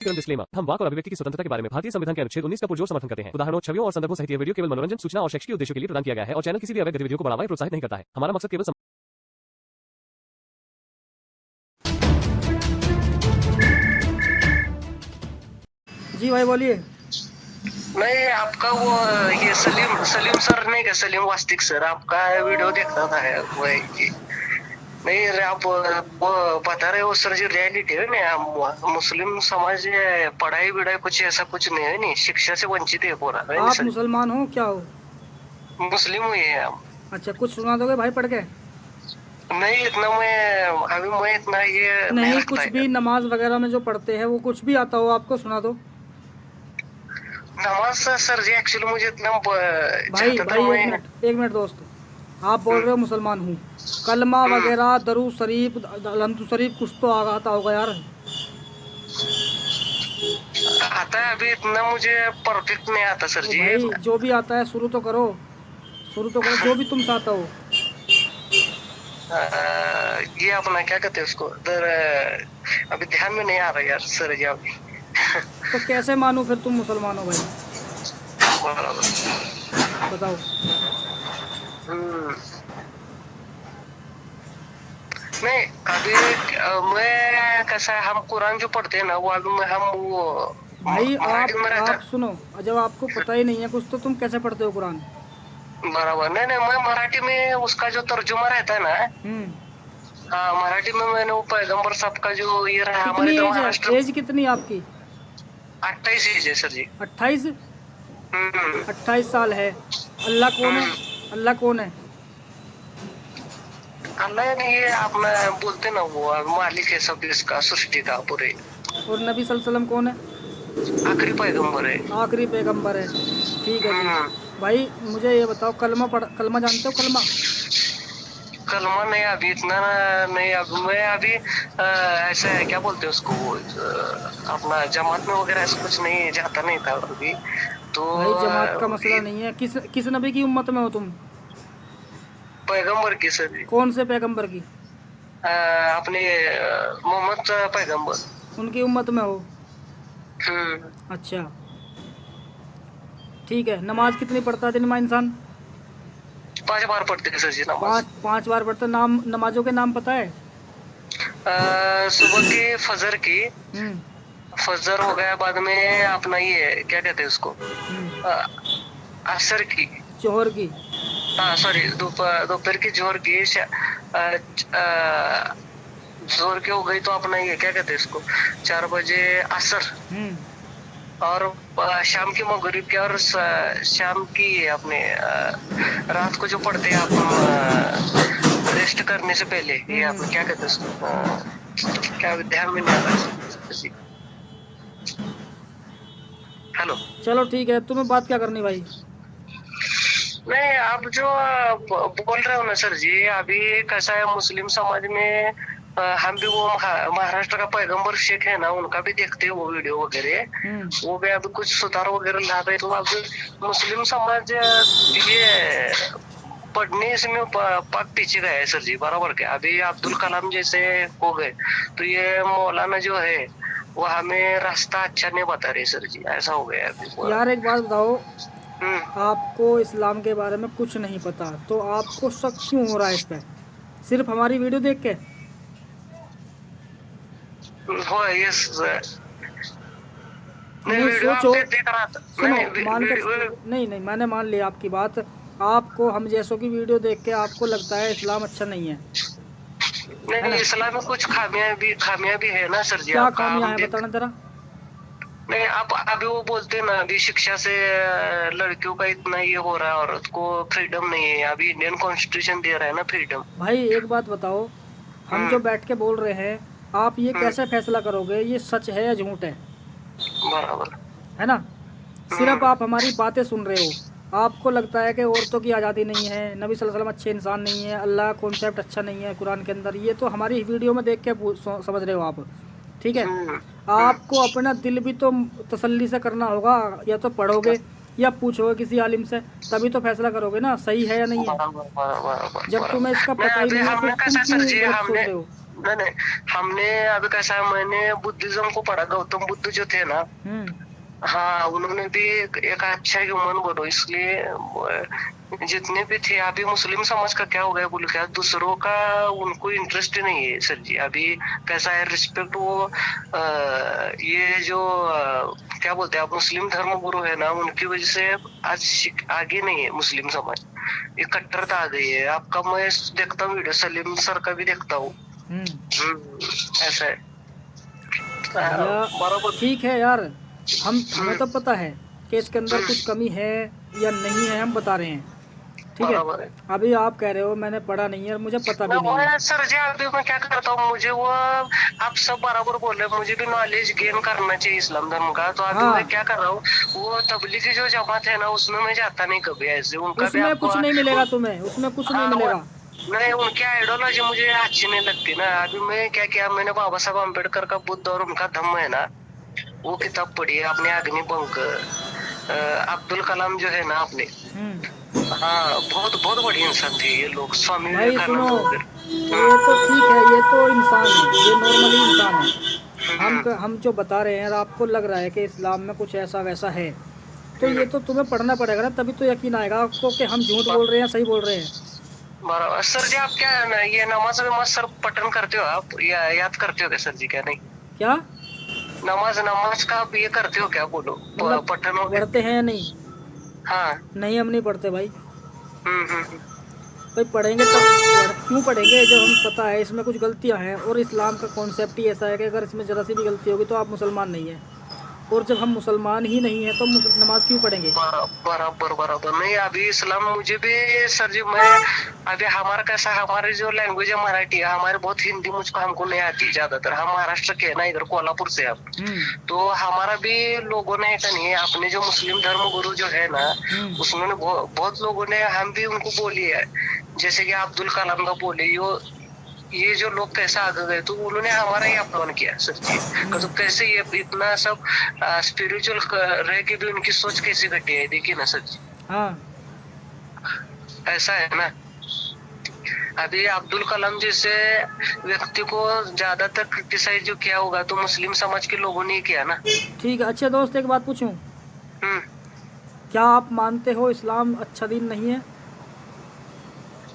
Disclaimer, हम वाक और अभिव्यक्ति की स्वतंत्रता के बारे में भारतीय संविधान के अनुच्छेद 19 का पुरजोर समर्थन करते हैं। उदाहरणों, छवियों और संदर्भों सहित यह वीडियो केवल मनोरंजन, सूचना और शैक्षिक उद्देश्यों के लिए प्रदान किया गया है और चैनल किसी भी अवैध गतिविधियों को बढ़ावा या प्रोत्साहित नहीं करता है। हमारा मकसद केवल जी भाई बोलिए। नहीं, आपका वो ये सलीम सलीम सर नहीं क्या, सलीम वास्तिक सर, आपका वीडियो देखता था वही। नहीं रे, आप वो बता रहे हो सर जी, रियलिटी है ना, मुस्लिम समाज पढ़ाई विढ़ाई कुछ ऐसा कुछ नहीं है, नहीं शिक्षा से वंचित है पूरा। आप मुसलमान हो क्या हो? मुस्लिम हुई है हम। अच्छा, कुछ सुना दोगे भाई पढ़ के? नहीं इतना मैं इतना ये नहीं, कुछ भी नमाज वगैरह में जो पढ़ते हैं वो कुछ भी आता हो आपको, सुना दो। नमाज सर जी एक्चुअली मुझे इतना भाई एक मिनट दोस्त, आप बोल रहे हो मुसलमान हूँ, कलमा वगैरह दरूद शरीफ अलहम्दुलिल्लाह शरीफ कुछ तो आता होगा यार। आता है, अभी इतना मुझे परफेक्ट नहीं आता सर जी। भाई जो भी आता है शुरू तो करो जो भी तुमसे आता हो। ये अपना क्या कहते हैं उसको, अभी ध्यान में नहीं आ रहा यार सर जी अभी। तो कैसे मानूं फिर तुम मुसलमान हो भाई? बताओ। नहीं अभी मैं कैसा है, हम कुरान जो पढ़ते हैं ना वो अभी में हम वो भाई आप सुनो, जब आपको पता ही नहीं है कुछ तो तुम कैसे पढ़ते हो कुरान? बराबर। नहीं मैं मराठी में उसका जो तर्जुमा रहता है ना, हाँ मराठी में मैंने वो पैगंबर साहब का जो ये रहा हमारे महाराष्ट्र। एज कितनी आपकी? 28 एज है सर जी। 28? 28 साल है। अल्लाह कौन है? अल्लाह कौन है? अल्लाह नहीं, ये आप बोलते ना वो मालिक है सब इसका, सृष्टि का पूरे। और नबी सल्लल्लाहु अलैहि वसल्लम कौन है? आखिरी पैगंबर है। आखिरी पैगंबर है, ठीक है जी। भाई मुझे ये बताओ, कलमा जानते हो? कलमा नहीं अभी इतना नहीं, अभी मैं अभी ऐसा है क्या बोलते हैं उसको, अपना जमात में वगैरह ऐसा कुछ नहीं जाता नहीं था अभी तो। भाई जमात का मसला नहीं है, किस नबी की उम्मत में हो तुम? पैगंबर की सर। कौन से पैगंबर की? अपने मोहम्मद पैगंबर, उनकी उम्मत में हो। अच्छा ठीक है। नमाज कितनी पढ़ता है दिन में इंसान? 5 बार पढ़ते हैं सर जी नमाज। 5 बार पढ़ते। नाम नमाजों के नाम पता है? सुबह की फजर की, फजर हो गया, बाद में अपना ये क्या कहते हैं उसको, असर की, जोहर की, हाँ सॉरी दोपहर की, जोहर की, जोहर की हो गई तो अपना ये क्या कहते हैं इसको 4 बजे असर, और शाम की मगरिब की, और शाम की अपने रात को जो पढ़ते हैं आप रेस्ट करने से पहले, ये आप क्या कहते हैं उसको, क्या ध्यान में नहीं आ रहा। हेलो, चलो ठीक है, तुम्हें बात क्या करनी भाई? नहीं आप जो बोल रहे हो ना सर जी, अभी कैसा है मुस्लिम समाज में, हम भी वो महाराष्ट्र का पैगंबर शेख है ना, उनका भी देखते हैं वो वीडियो वगैरह, वो भी अभी कुछ सुधार वगैरह ला रहे, तो अभी मुस्लिम समाज ये पढ़ने इसमें पाक पीछे गया है सर जी। बराबर क्या, अभी अब्दुल कलाम जैसे हो गए तो ये मौलाना जो है वो हमें रास्ता अच्छा नहीं बता रहे सर जी, ऐसा हो गया अभी। यार एक बात बताओ, आपको इस्लाम के बारे में कुछ नहीं पता तो आपको शक क्यों हो रहा है इस पे? सिर्फ हमारी वीडियो देख के? नहीं सोचो, सुनो, नहीं मैंने मान लिया आपकी बात। आपको हम जैसों की वीडियो देख के आपको लगता है इस्लाम अच्छा नहीं है? नहीं इस्लाम में कुछ खामियां भी है ना सर जी। क्या खामियां है बताना जरा। नहीं आप अभी वो बोलते हैं ना, अभी शिक्षा से लड़कियों का इतना ये हो रहा है, औरत को फ्रीडम नहीं है। अभी इंडियन कॉन्स्टिट्यूशन दे रहा है ना फ्रीडम। भाई एक बात बताओ, हम जो बैठ के बोल रहे हैं, आप ये कैसे फैसला करोगे ये सच है या झूठ है? बराबर है ना। सिर्फ आप हमारी बातें सुन रहे हो, आपको लगता है कि औरतों की आज़ादी नहीं है, नबी सल्लल्लाहु अलैहि वसल्लम अच्छे इंसान नहीं है, अल्लाह कॉन्सेप्ट अच्छा नहीं है कुरान के अंदर, ये तो हमारी वीडियो में देख के समझ रहे हो आप, ठीक है। आपको अपना दिल भी तो तसल्ली से करना होगा, या तो पढ़ोगे या पूछोगे किसी आलिम से, तभी तो फैसला करोगे ना सही है या नहीं है। जब तुम्हें इसका पता ही नहीं है तो तुम क्यों सोच रहे हो? नहीं नहीं, हमने अभी कैसा है, मैंने बुद्धिज्म को पढ़ा, गौतम बुद्ध जो थे ना, हाँ उन्होंने भी एक अच्छा ह्यूमन बनो, इसलिए जितने भी थे। अभी मुस्लिम समाज का क्या हो गया बोल, क्या दूसरों का उनको इंटरेस्ट ही नहीं है सर जी। अभी कैसा है, रिस्पेक्ट वो ये जो क्या बोलते हैं आप, मुस्लिम धर्म गुरु है ना, उनकी वजह से आज आगे नहीं है मुस्लिम समाज, ये कट्टरता आ गई है। आपका मैं देखता हूँ वीडियो, सलीम सर का भी देखता हूँ। ऐसा है बराबर। ठीक है यार, हमें तो पता है कि इसके अंदर कुछ कमी है या नहीं है, हम बता रहे हैं, ठीक है। अभी आप कह रहे हो मैंने पढ़ा नहीं है और मुझे पता भी नहीं है। सर जी अभी मैं क्या करता हूँ, मुझे वो आप सब बराबर बोल रहे, मुझे भी नॉलेज गेन करना चाहिए इस्लाम धर्म का। तो अभी मैं क्या कर रहा हूँ, वो तबलीगी जो जमात है ना, उसमें मैं जाता नहीं कभी ऐसे, उनका उसमें कुछ नहीं मिलेगा तुम्हें, उसमें कुछ नहीं मिलेगा। नहीं, उनकी आइडियोलॉजी मुझे अच्छी नहीं लगती ना। अभी मैं क्या किया, मैंने बाबा साहब अम्बेडकर का बुद्ध और उनका धम्म है ना, वो किताब पढ़ी है आपने, अग्निपंख। अब्दुल कलाम जो है ना आपने, हाँ बहुत बहुत बड़ी इंसान थे ये लोग, स्वामी भाई सुनो, ये तो ठीक है, ये तो इंसान है, ये नॉर्मली इंसान है। हम जो बता रहे हैं, आपको लग रहा है कि इस्लाम में कुछ ऐसा वैसा है, तो ये तो तुम्हें पढ़ना पड़ेगा ना, तभी तो यकीन आएगा आपको कि हम झूठ बोल रहे हैं सही बोल रहे हैं। बराबर सर जी। आप क्या ना, ये नमाज वमाज सर पठन करते हो आप, या याद करते हो क्या सर जी? क्या नहीं, क्या नमाज का आप ये करते हो क्या, बोलो मतलब पठन पढ़ते हैं या नहीं? हाँ नहीं, हम नहीं पढ़ते भाई। भाई पढ़ेंगे तब, क्यों पढ़ेंगे जब हमें पता है इसमें कुछ गलतियां हैं, और इस्लाम का कॉन्सेप्ट ही ऐसा है कि अगर इसमें ज़रा सी भी गलती होगी तो आप मुसलमान नहीं है, और जब हम मुसलमान ही नहीं है तो नमाज क्यों पढ़ेंगे? बराबर बराबर। नहीं अभी इस्लाम मुझे भी सर जी, मैं अभी हमारा कैसा, हमारी जो लैंग्वेज है मराठी है, हमारे बहुत हिंदी मुझको हमको नहीं आती ज्यादातर, हम महाराष्ट्र के है ना, इधर कोल्हापुर से हम, तो हमारा भी लोगों ने ऐसा नहीं है, अपने जो मुस्लिम धर्म गुरु जो है ना, उसने बहुत लोगों ने, हम भी उनको बोली है, जैसे कि अब्दुल कलाम का बोले, ये जो लोग कैसे आगे गए, तो उन्होंने हमारा ही अपमान किया सर जी। तो कैसे ये इतना सब स्पिरिचुअल रह के भी उनकी सोच कैसी घटी है, देखिए ना सर जी। हाँ ऐसा है ना। अभी अब्दुल कलाम जैसे व्यक्ति को ज्यादातर क्रिटिसाइज जो किया होगा तो मुस्लिम समाज के लोगों ने किया ना। ठीक है। अच्छा दोस्त, एक बात पूछूं, क्या आप मानते हो इस्लाम अच्छा दीन नहीं है?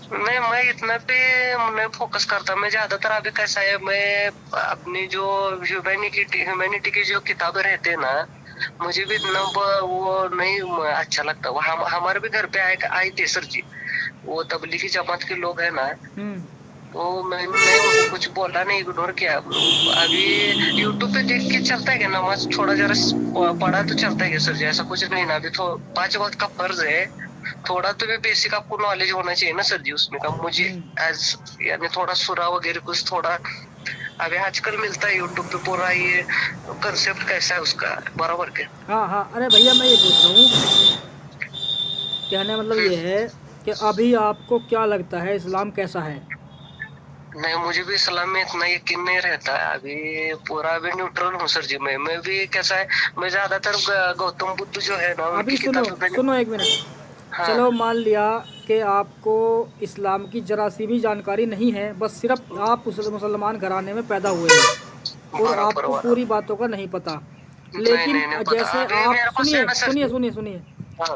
नहीं, मैं इतना पे मैं फोकस करता, मैं ज्यादातर अभी कैसा है, मैं अपनी जो ह्यूमैनिटी की जो किताबें रहते हैं ना, मुझे भी इतना वो नहीं अच्छा लगता। वो हमारे भी घर पे आए थे सर जी, वो तबलीगी जमात के लोग है ना, तो मैंने उनको कुछ बोला नहीं, इग्नोर किया। अभी यूट्यूब पे देख के चलता है क्या नमाज, थोड़ा जरा पढ़ा तो चलता है सर जी, ऐसा कुछ नहीं ना। अभी तो 5 वक्त का फर्ज है, थोड़ा तो भी बेसिक आपको नॉलेज होना चाहिए ना सर जी उसमें का। मुझे एज यानी थोड़ा सुरा वगैरह कुछ थोड़ा अभी आजकल मिलता है यूट्यूब पे, पूरा ये कंसेप्ट कैसा है उसका, बराबर के। हाँ, अरे भैया मैं ये पूछ रहा हूँ, कहने मतलब ये है कि अभी आपको क्या लगता है इस्लाम कैसा है? नहीं, मुझे भी इस्लाम में इतना यकीन नहीं रहता है अभी, पूरा अभी न्यूट्रल हूँ सर जी। मैं भी कैसा है, मैं ज्यादातर गौतम बुद्ध जो है ना, अभी सुनो एक मिनट। हाँ। चलो मान लिया कि आपको इस्लाम की जरा सी भी जानकारी नहीं है, बस सिर्फ आप उस मुसलमान घराने में पैदा हुए हैं और आपको पूरी बातों का नहीं पता, लेकिन जैसे आप सुनिए,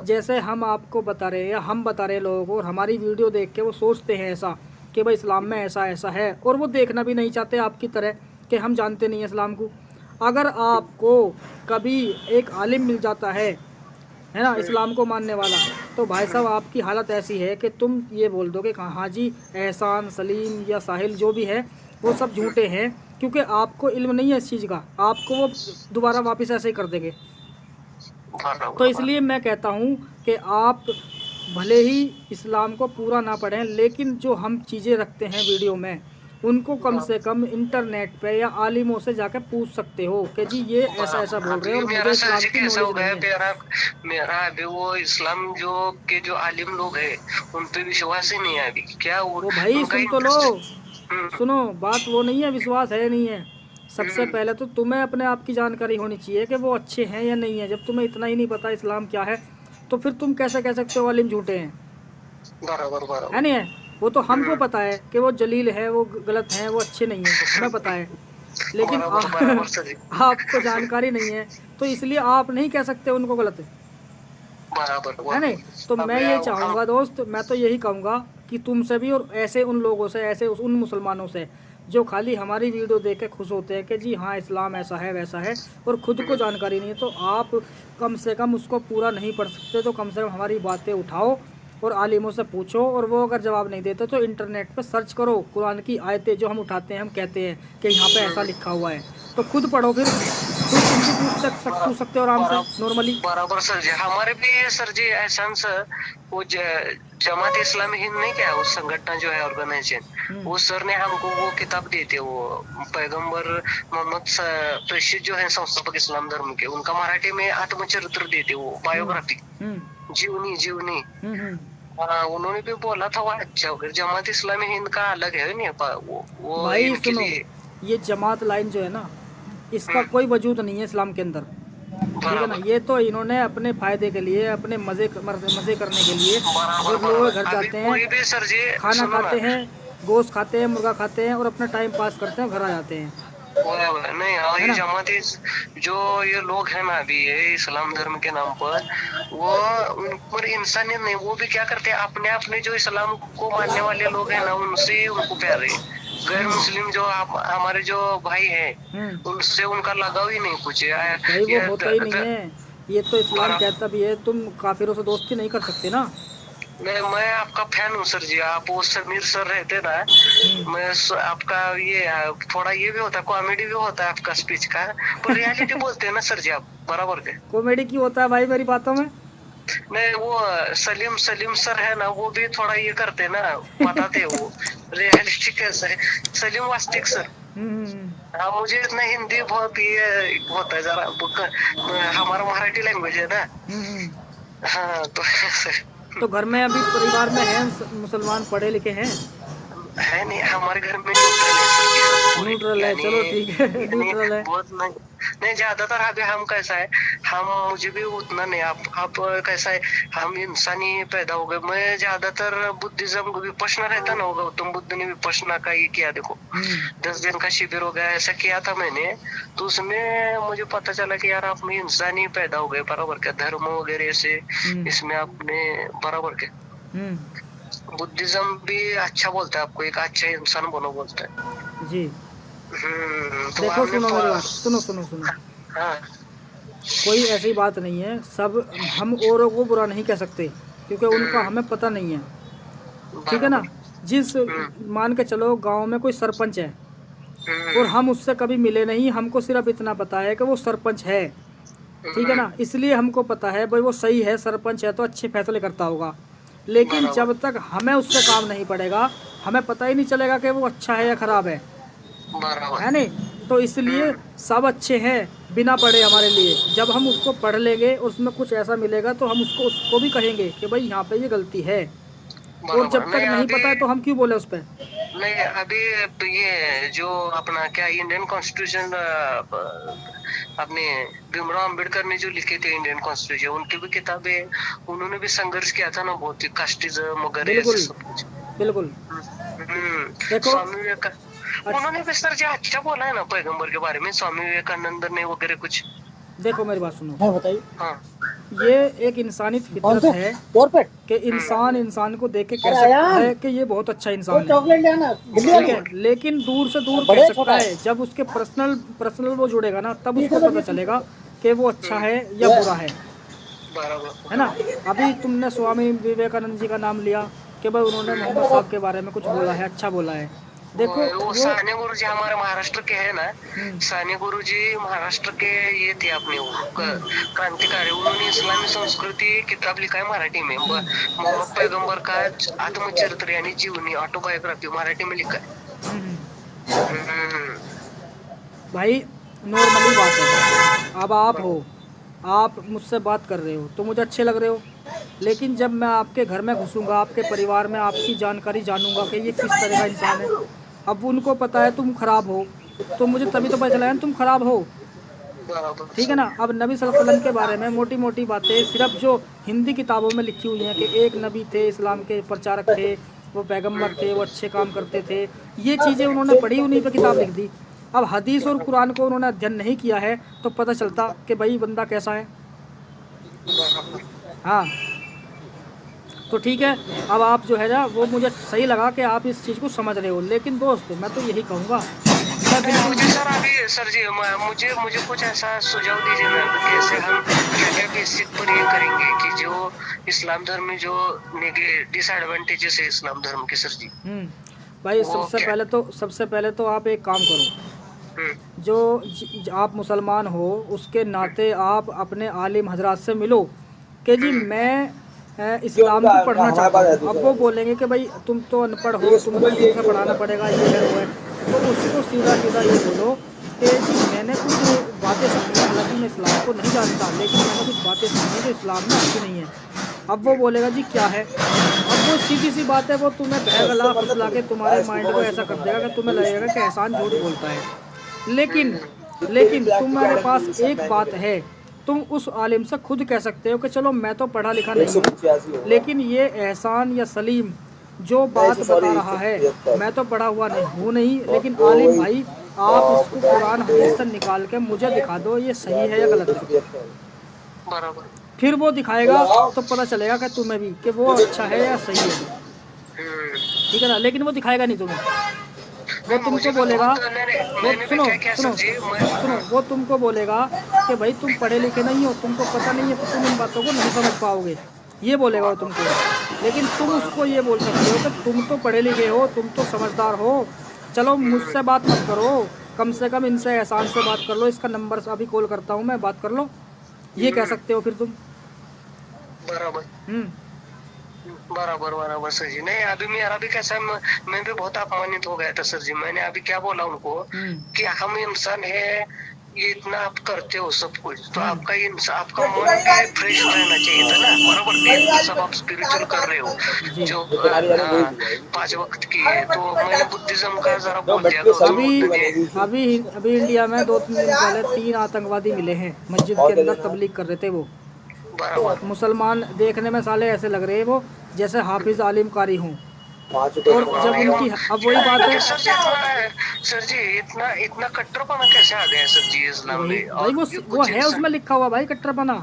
जैसे हम आपको बता रहे हैं या हम बता रहे हैं लोगों को, और हमारी वीडियो देख के वो सोचते हैं ऐसा कि भाई इस्लाम में ऐसा ऐसा है, और वो देखना भी नहीं चाहते आपकी तरह कि हम जानते नहीं हैं इस्लाम को। अगर आपको कभी एक आलिम मिल जाता है ना इस्लाम को मानने वाला, तो भाई साहब आपकी हालत ऐसी है कि तुम ये बोल दोगे कि हाँ जी एहसान, सलीम या साहिल जो भी है वो सब झूठे हैं, क्योंकि आपको इल्म नहीं है इस चीज़ का, आपको वो दोबारा वापस ऐसे ही कर देंगे। तो इसलिए मैं कहता हूँ कि आप भले ही इस्लाम को पूरा ना पढ़ें, लेकिन जो हम चीज़ें रखते हैं वीडियो में उनको कम से कम इंटरनेट पे या आलिमों से जाकर पूछ सकते हो कि जी ये ऐसा ऐसा बोल रहे हैं, और मुझे इस्लाम की नॉलेज नहीं है। मेरा अभी वो इस्लाम जो के जो आलिम लोग हैं उन पे विश्वास ही नहीं है अभी। क्या वो भाई सुन तो लो, सुनो, बात वो नहीं है विश्वास है नहीं है, सबसे पहले तो तुम्हें अपने आप की जानकारी होनी चाहिए कि वो अच्छे हैं या नहीं है। जब तुम्हें इतना ही नहीं पता इस्लाम क्या है, तो फिर तुम कैसे कह सकते हो आलिम झूठे हैं? बराबर है नहीं है? वो तो हमको पता है कि वो जलील है, वो गलत हैं, वो अच्छे नहीं हैं, हमें पता है। लेकिन बराबर सर जी, आपको जानकारी नहीं है, तो इसलिए आप नहीं कह सकते उनको गलत बराबर है नहीं। तो अब मैं ये चाहूँगा दोस्त, मैं तो यही कहूँगा कि तुमसे भी और ऐसे उन लोगों से, ऐसे उन मुसलमानों से जो खाली हमारी वीडियो देख के खुश होते हैं कि जी हाँ इस्लाम ऐसा है वैसा है, और खुद को जानकारी नहीं है, तो आप कम से कम उसको पूरा नहीं पढ़ सकते तो कम से कम हमारी बातें उठाओ और आलिमों से पूछो, और वो अगर जवाब नहीं देते तो इंटरनेट पर सर्च करो, कुरान की आयतें जो हम उठाते हैं, हम कहते हैं कि यहाँ पे ऐसा लिखा हुआ है, तो खुद पढ़ो, फिर तुम भी पूछ सकते हो आराम से नॉर्मली। बराबर सर जी, हमारे भी सर जी एहसास वो जमात इस्लामी हिंद नहीं क्या, उस संगठन जो है ऑर्गेनाइजेशन, वो सर ने हमको वो किताब दी थी, वो पैगंबर मोहम्मद प्रेषित जो है संस्थापक इस्लाम धर्म के, उनका मराठी में आत्मचरित्र दी थी, वो बायोग्राफी, जीवनी। उन्होंने भी बोला था वो अच्छा होगा। जमात इस्लामी हिंद का अलग है नहीं, वो भाई इनके सुनो, लिए ये जमात लाइन जो है ना, इसका कोई वजूद नहीं है इस्लाम के अंदर, ठीक है ना। ये तो इन्होंने अपने फायदे के लिए, अपने मजे करने के लिए जब लोग घर जाते हैं, सर जी खाना खाते हैं, गोश्त खाते हैं, मुर्गा खाते हैं और अपना टाइम पास करते हैं, घर आ जाते हैं। नहीं, हाँ, ये जमात जो ये लोग हैं ना अभी ये इस्लाम धर्म के नाम पर, वो उन पर इंसानियत नहीं, वो भी क्या करते हैं, अपने अपने जो इस्लाम को मानने वाले लोग हैं ना, उनसे उनको प्यार है। गैर मुस्लिम जो हमारे जो भाई हैं, उनसे उनका लगाव ही नहीं कुछ है। भाई वो होता ही नहीं है, ये तो इस्लाम कहता भी है तुम काफिरों से दोस्ती नहीं कर सकते ना। मैं आपका फैन हूँ सर जी, आप वो समीर सर रहते ना, मैं आपका ये थोड़ा ये भी होता है, कॉमेडी भी होता है आपका स्पीच का, पर रियलिटी बोलते हैं ना सर जी आप, बराबर के। कॉमेडी की होता है भाई मेरी बातों में? नहीं, वो सलीम सर है ना, वो भी थोड़ा ये करते ना, बताते वो रियलिटी कैसा है। सलीम वास्तिक सर, हाँ, मुझे इतना हिंदी बहुत ये होता है जरा, हमारा मराठी लैंग्वेज है ना। हाँ, तो घर में अभी परिवार में है मुसलमान पढ़े लिखे हैं? है नहीं, हमारे घर में न्यूट्रल है, चलो ठीक है, न्यूट्रल है। बहुत नहीं ज्यादातर अभी हम कैसा है, हम मुझे भी उतना नहीं, आप कैसा है, हम इंसानी पैदा हो गए। मैं ज्यादातर बुद्धिज्म को विपश्यना रहता ना, होगा गौतम बुद्ध ने विपश्यना का ये किया, देखो 10 दिन का शिविर हो गया, ऐसा किया था मैंने, तो उसमें मुझे पता चला कि यार आप में इंसानी पैदा हो गए, बराबर क्या, धर्म वगैरह से इसमें आपने बराबर के। बुद्धिज्म भी अच्छा बोलता है आपको, एक अच्छा इंसान बनो बोलता है जी। तो देखो सुनो मेरी बात, सुनो हाँ। कोई ऐसी बात नहीं है, सब हम औरों को बुरा नहीं कह सकते क्योंकि उनका हमें पता नहीं है, ठीक है ना। जिस मान के चलो गांव में कोई सरपंच है और हम उससे कभी मिले नहीं, हमको सिर्फ इतना पता है कि वो सरपंच है, ठीक है ना, इसलिए हमको पता है भाई वो सही है, सरपंच है तो अच्छे फैसले करता होगा। लेकिन जब तक हमें उससे काम नहीं पड़ेगा, हमें पता ही नहीं चलेगा कि वो अच्छा है या खराब है नहीं। तो इसलिए सब अच्छे हैं बिना पढ़े हमारे लिए, जब हम उसको पढ़ लेंगे उसमें कुछ ऐसा मिलेगा तो हम उसको भी कहेंगे कि भाई यहाँ पे ये गलती है, और जब तक नहीं पता है तो हम क्यों बोले उस पर। नहीं, अभी ये जो अपना क्या इंडियन कॉन्स्टिट्यूशन अपने भीमराव अम्बेडकर ने जो लिखे थे इंडियन कॉन्स्टिट्यूशन, उनकी भी किताबें, उन्होंने भी संघर्ष किया था ना बहुत ही, कास्टिज्म वगैरह सब कुछ। बिल्कुल। देखो स्वामी विवेकानंद, उन्होंने भी सर जी अच्छा बोला है ना पैगंबर के बारे में, स्वामी विवेकानंद ने वगैरह कुछ। देखो मेरी बात सुनो, हाँ बताइए। हाँ, ये एक इंसानी फितरत है कि इंसान को देख के कह सकता है कि ये बहुत अच्छा इंसान है, ठीक है, लेकिन दूर से दूर कह सकता है, जब उसके पर्सनल वो जुड़ेगा ना, तब उसको पता चलेगा कि वो अच्छा है या बुरा है ना। अभी तुमने स्वामी विवेकानंद जी का नाम लिया कि भाई उन्होंने मोहम्मद साहब के बारे में कुछ बोला है, अच्छा बोला है। देखो वो साने गुरु जी हमारे महाराष्ट्र के है ना, साने गुरु जी महाराष्ट्र के ये थे अपने क्रांतिकारी, उन्होंने इस्लामी संस्कृति किताब लिखा है मराठी में, मोहम्मद पैगंबर का आत्मचरित्र यानी जीवनी ऑटोबायोग्राफी मराठी में लिखा है। भाई नॉर्मली बात है, अब आप मुझसे बात कर रहे हो तो मुझे अच्छे लग रहे हो, लेकिन जब मैं आपके घर में घुसूंगा, आपके परिवार में आपकी जानकारी जानूंगा कि ये किस तरह का इंसान है, अब उनको पता है तुम खराब हो, तो मुझे तभी तो पता चला है तुम खराब हो, ठीक है ना। अब नबी सल्लल्लाहु अलैहि वसल्लम के बारे में मोटी मोटी बातें सिर्फ जो हिंदी किताबों में लिखी हुई हैं कि एक नबी थे, इस्लाम के प्रचारक थे, वो पैगंबर थे, वो अच्छे काम करते थे, ये चीज़ें उन्होंने पढ़ी, उन्हीं पे किताब लिख दी। अब हदीस और कुरान को उन्होंने अध्ययन नहीं किया है तो पता चलता कि भाई बंदा कैसा है। हाँ, तो ठीक है। अब आप जो है ना, वो मुझे सही लगा कि आप इस चीज़ को समझ रहे हो, लेकिन दोस्त मैं तो यही कहूँगा, मैं बिल्कुल मुझे सर अभी सर जी मुझे मुझे कुछ ऐसा सुझाव दीजिए ना, कैसे हम क्या क्या बेसिक पर ये करेंगे कि जो इस्लाम धर्म में जो डिसएडवांटेजेस है इस्लाम धर्म के सर जी। भाई वो क्या? सबसे पहले तो आप एक काम करो, आप मुसलमान हो उसके नाते आप अपने आलिम हजरात से मिलो कि जी मैं इस्लाम को पढ़ना चाहता हूँ। अब वो बोलेंगे कि भाई तुम तो अनपढ़ हो, तुम्हें तो शुरू से पढ़ाना पड़ेगा, ये है वो है। तो उसको सीधा सीधा ये बोलो कि जी मैंने कुछ बातें सुनी हैं, हालांकि मैं इस्लाम को नहीं जानता, लेकिन मैंने कुछ बातें सुनी हैं जो इस्लाम में अच्छी नहीं है। अब वो बोलेगा जी क्या है, अब वो सीधी सी बात है, वो तुम्हें बहगला फुसला के तुम्हारे माइंड को ऐसा कर देगा कि तुम्हें लगेगा कि एहसान झूठ बोलता है। लेकिन लेकिन तुम्हारे पास एक बात है, तुम उस आलिम से खुद कह सकते हो कि चलो मैं तो पढ़ा लिखा नहीं हूँ, लेकिन ये एहसान या सलीम जो बात बता रहा है, मैं तो पढ़ा हुआ नहीं हूँ नहीं, लेकिन आलिम भाई आप इसको कुरान हदीस से निकाल के मुझे दिखा दो ये सही है या गलत है। बराबर। फिर वो दिखाएगा तो पता चलेगा कि तुम्हें भी कि वो अच्छा है या सही है, ठीक है ना। लेकिन वो दिखाएगा नहीं तुम्हें, वो तुमको बोलेगा, वो सुनो, वो तुमको बोलेगा कि भाई तुम पढ़े लिखे नहीं हो, तुमको पता नहीं है, तो तुम इन बातों को नहीं समझ पाओगे, ये बोलेगा वो तुमको। लेकिन तुम उसको ये बोल सकते हो कि तुम तो पढ़े लिखे हो, तुम तो समझदार हो, चलो मुझसे बात मत करो, कम से कम इनसे एहसान से बात कर लो, इसका नंबर अभी कॉल करता हूँ मैं, बात कर लो, ये कह सकते हो फिर तुम। बराबर बराबर बराबर सर जी। नहीं अभी मेरा भी कैसा है, मैं भी बहुत अपमानित हो गया था सर जी। मैंने अभी क्या बोला उनको कि हम इंसान है, ये इतना आप करते हो सब कुछ, तो आपका आपका मन भी फ्रेश रहना चाहिए था ना। बराबर सब आप स्पिरिचुअल कर रहे हो जो 5 वक्त की है, तो मैंने बुद्धिज्म का जरा बोल दिया अभी इंडिया में 2-3 दिन पहले 3 आतंकवादी मिले हैं, मस्जिद के अंदर तबलीग कर रहे थे वो। मुसलमान देखने में साले ऐसे लग रहे हैं वो जैसे हाफिज आलिम कारी हूँ, और जब उनकी अब वही बात है सर जी इतना इतना कट्टरपना कैसे आ गया सर जी इस्लाम में? भाई वो है उसमें लिखा हुआ भाई कट्टरपना।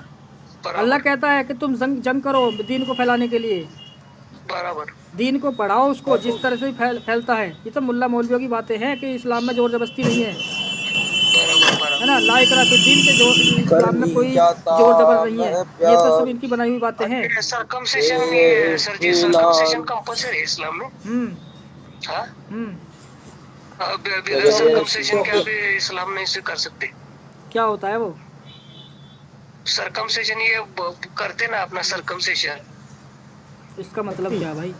अल्लाह कहता है कि तुम जंग करो दीन को फैलाने के लिए, बराबर दीन को पढ़ाओ उसको जिस तरह से फैलता है। ये तो मुल्ला मौलवियों की बातें हैं कि इस्लाम में जोर जबरदस्ती नहीं है, है ना। ला इकराह फिद दीन के जो इस्लाम में कोई जोर जबर नहीं है, ये तो सब इनकी बनाई हुई बातें हैं। सर्कमसिशन में सर जी, सर्कमसिशन कंपल्सरी है इस्लाम में। बिना सर्कमसिशन के अभी इस्लाम नहीं से कर सकते। क्या होता है वो सर्कमसिशन? ये करते ना अपना सर्कमसिशन, इसका मतलब क्या भाई?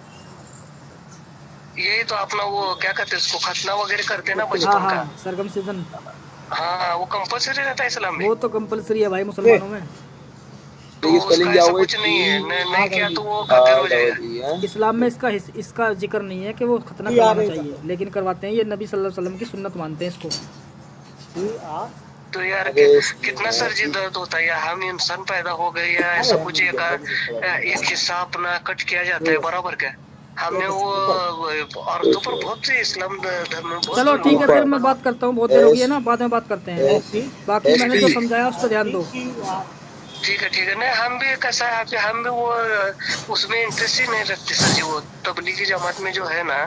यही तो अपना वो क्या कहते हैं उसको, खतना वगैरह करते ना बचपन का। सर्कमसिजन, हाँ वो कंपल्सरी रहता है इस्लाम में। वो तो कंपल्सरी है भाई मुसलमानों में, तो उसका ऐसा कुछ नहीं है, नहीं किया तो वो काफिर हो जाएगा। इस्लाम में इसका जिक्र नहीं है कि वो खतना करवाना चाहिए, लेकिन करवाते हैं। ये नबी सल्लल्लाहु अलैहि वसल्लम की सुन्नत मानते हैं इसको। तो यार कितना सर जी दर्द होता है, हम इंसान पैदा हो गए या ऐसा कुछ एक हिस्सा अपना कट किया जाता है, बराबर क्या? हमने वो औरतों पर बहुत से इस्लाम धर्म में। चलो ठीक है, फिर मैं बात करता हूँ, बहुत देर हो गई है ना, बाद में बात करते हैं। बाकी मैंने जो समझाया उस पर ध्यान दो। ठीक है नहीं हम भी कैसा है, हम भी वो उसमें इंटरेस्ट ही नहीं रखते सर जी। वो तबलीगी जमात में जो है ना,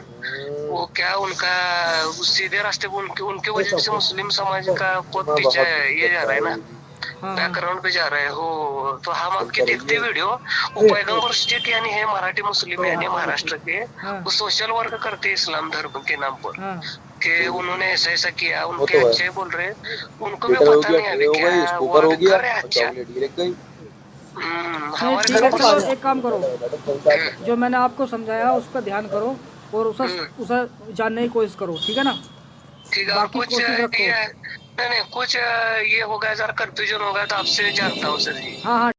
वो क्या उनका सीधे रास्ते उनके वजह से मुस्लिम समाज का बहुत पीछे ये जा रहा है ना, बैकग्राउंड पे जा रहे हो। तो हम आपके देखते वीडियो, वो पैगंबर स्टेट यानी है मराठी मुस्लिम यानी महाराष्ट्र के, वो सोशल वर्क करते इस्लाम धर्म के नाम पर कि उन्होंने ऐसा ऐसा किया, उनके अच्छे बोल रहे, उनको भी पता नहीं अभी क्या वो कर रहे अच्छा। चलो एक काम करो, जो मैंने आपको समझाया उस पर ध्यान करो और उसे जानने की कोशिश करो, ठीक है ना। ठीक है, कुछ नहीं कुछ ये होगा जरा कंफ्यूजन होगा तो आपसे जानता हूँ सर जी। हाँ।